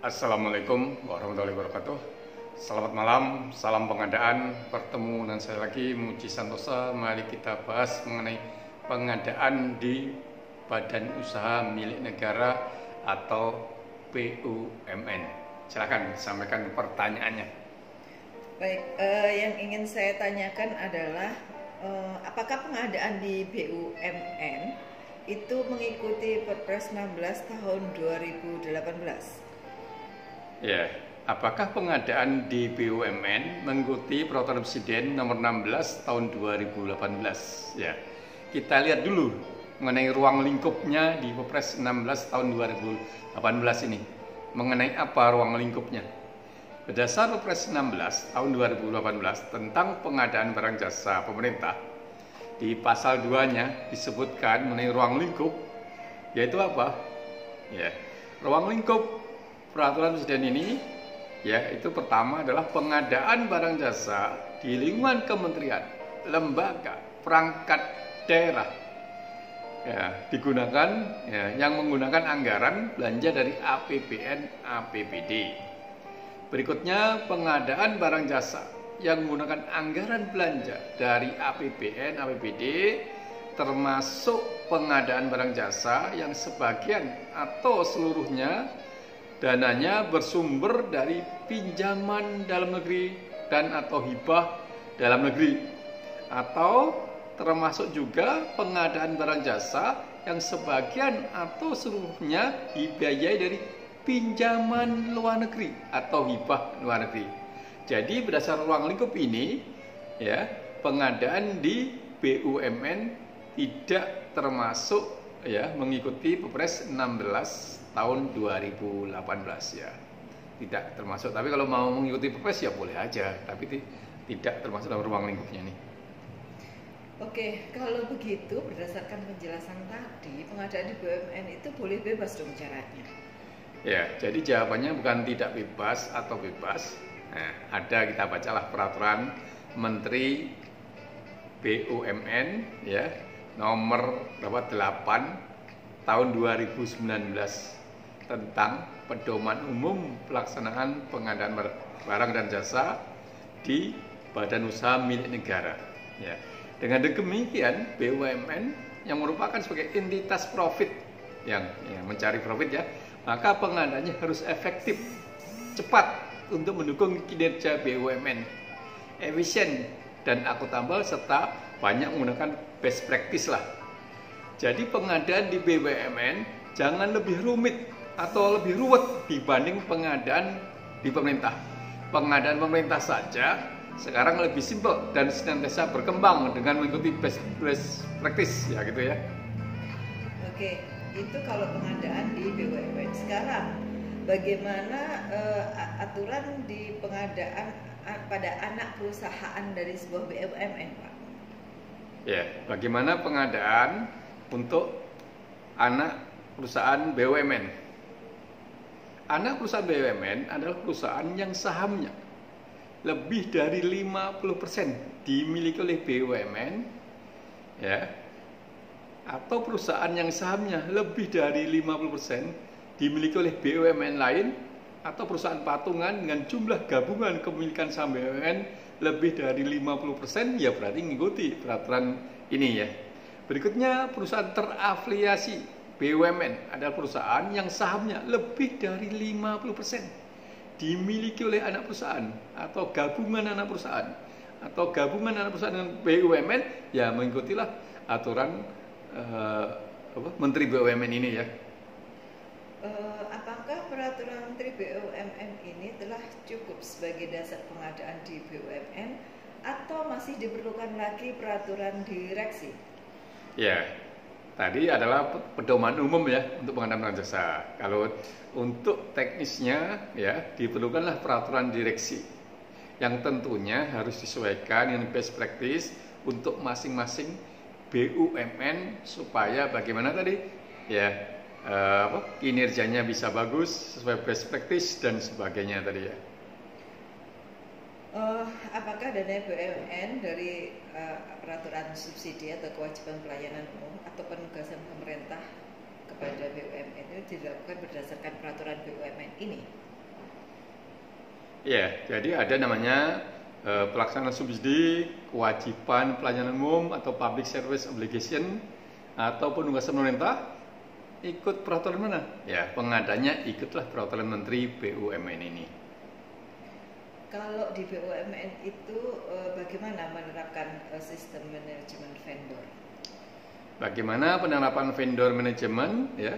Assalamualaikum warahmatullahi wabarakatuh. Selamat malam, salam pengadaan. Bertemu dengan saya lagi, Muji Santosa. Mari kita bahas mengenai pengadaan di Badan Usaha Milik Negara atau BUMN. Silakan sampaikan pertanyaannya. Baik, yang ingin saya tanyakan adalah apakah pengadaan di BUMN itu mengikuti Perpres 16 tahun 2018? Ya, apakah pengadaan di BUMN mengikuti Peraturan Presiden Nomor 16 Tahun 2018? Ya, kita lihat dulu mengenai ruang lingkupnya di Perpres 16 Tahun 2018 ini. Mengenai apa ruang lingkupnya? Berdasar Perpres 16 Tahun 2018 tentang pengadaan barang jasa pemerintah, di pasal 2-nya disebutkan mengenai ruang lingkup, yaitu apa? Ya, ruang lingkup Peraturan Presiden ini, yaitu pertama adalah pengadaan barang jasa di lingkungan kementerian, lembaga, perangkat daerah, digunakan yang menggunakan anggaran belanja dari APBN, APBD. Berikutnya, pengadaan barang jasa yang menggunakan anggaran belanja dari APBN, APBD, termasuk pengadaan barang jasa yang sebagian atau seluruhnya dananya bersumber dari pinjaman dalam negeri dan atau hibah dalam negeri, atau termasuk juga pengadaan barang jasa yang sebagian atau seluruhnya dibiayai dari pinjaman luar negeri atau hibah luar negeri. Jadi berdasar ruang lingkup ini, ya, pengadaan di BUMN tidak termasuk mengikuti Perpres 16 tahun 2018 ya. Tidak termasuk. Tapi kalau mau mengikuti Perpres ya boleh aja, tapi tidak termasuk dalam ruang lingkupnya nih. Oke, kalau begitu berdasarkan penjelasan tadi, pengadaan di BUMN itu boleh bebas dong caranya? Ya, jadi jawabannya bukan tidak bebas atau bebas. Nah, ada, kita bacalah peraturan Menteri BUMN ya, nomor 8 tahun 2019 tentang pedoman umum pelaksanaan pengadaan barang dan jasa di Badan Usaha Milik Negara. Ya. Dengan demikian, BUMN yang merupakan sebagai entitas profit yang mencari profit ya, maka pengadaannya harus efektif, cepat untuk mendukung kinerja BUMN, efisien dan akuntabel serta banyak menggunakan best practice lah. Jadi pengadaan di BUMN jangan lebih rumit atau lebih ruwet dibanding pengadaan di pemerintah. Pengadaan pemerintah saja sekarang lebih simpel dan senantiasa berkembang dengan mengikuti best practice ya gitu ya. Oke, itu kalau pengadaan di BUMN. Sekarang bagaimana aturan di pengadaan pada anak perusahaan dari sebuah BUMN, Pak? Ya, bagaimana pengadaan untuk anak perusahaan BUMN? Anak perusahaan BUMN adalah perusahaan yang sahamnya lebih dari 50% dimiliki oleh BUMN, ya, atau perusahaan yang sahamnya lebih dari 50% dimiliki oleh BUMN lain, atau perusahaan patungan dengan jumlah gabungan kepemilikan saham BUMN lebih dari 50%, ya berarti mengikuti peraturan ini ya. Berikutnya, perusahaan terafiliasi BUMN adalah perusahaan yang sahamnya lebih dari 50% dimiliki oleh anak perusahaan atau gabungan anak perusahaan dengan BUMN, ya mengikutilah aturan Menteri BUMN ini ya. Apakah peraturan Menteri BUMN ini telah cukup sebagai dasar pengadaan di BUMN atau masih diperlukan lagi peraturan direksi? Ya, tadi adalah pedoman umum ya untuk pengadaan barang jasa. Kalau untuk teknisnya ya diperlukanlah peraturan direksi yang tentunya harus disesuaikan dengan best practice untuk masing-masing BUMN supaya bagaimana tadi ya kinerjanya bisa bagus sesuai best practice dan sebagainya tadi ya. Apakah dana BUMN dari peraturan subsidi atau kewajiban pelayanan umum atau penugasan pemerintah kepada BUMN itu dilakukan berdasarkan peraturan BUMN ini? Ya, jadi ada namanya pelaksanaan subsidi, kewajiban pelayanan umum atau public service obligation atau penugasan pemerintah ikut peraturan mana? Ya, pengadanya ikutlah peraturan Menteri BUMN ini. Kalau di BUMN itu bagaimana menerapkan sistem manajemen vendor? Bagaimana penerapan vendor manajemen? Ya,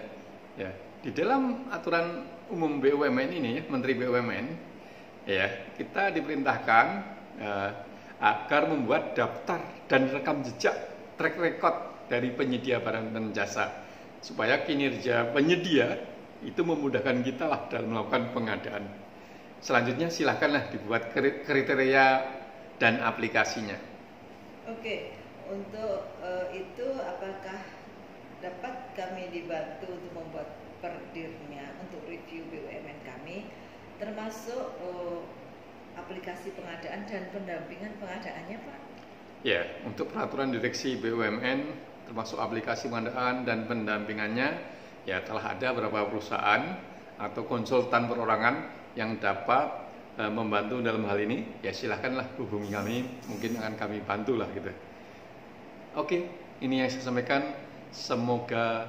di dalam aturan umum BUMN ini, ya, Menteri BUMN, ya, kita diperintahkan agar membuat daftar dan rekam jejak track record dari penyedia barang dan jasa, supaya kinerja penyedia itu memudahkan kita lah dalam melakukan pengadaan. Selanjutnya silakanlah dibuat kriteria dan aplikasinya. Oke, untuk itu apakah dapat kami dibantu untuk membuat perdirnya untuk review BUMN kami, termasuk aplikasi pengadaan dan pendampingan pengadaannya, Pak? Ya, untuk peraturan direksi BUMN termasuk aplikasi pengadaan dan pendampingannya, ya telah ada beberapa perusahaan atau konsultan perorangan yang dapat membantu dalam hal ini. Ya silahkanlah hubungi kami, mungkin akan kami bantulah gitu. Oke, ini yang saya sampaikan. Semoga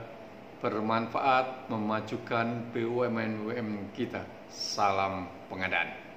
bermanfaat, memajukan BUMN kita. Salam pengadaan.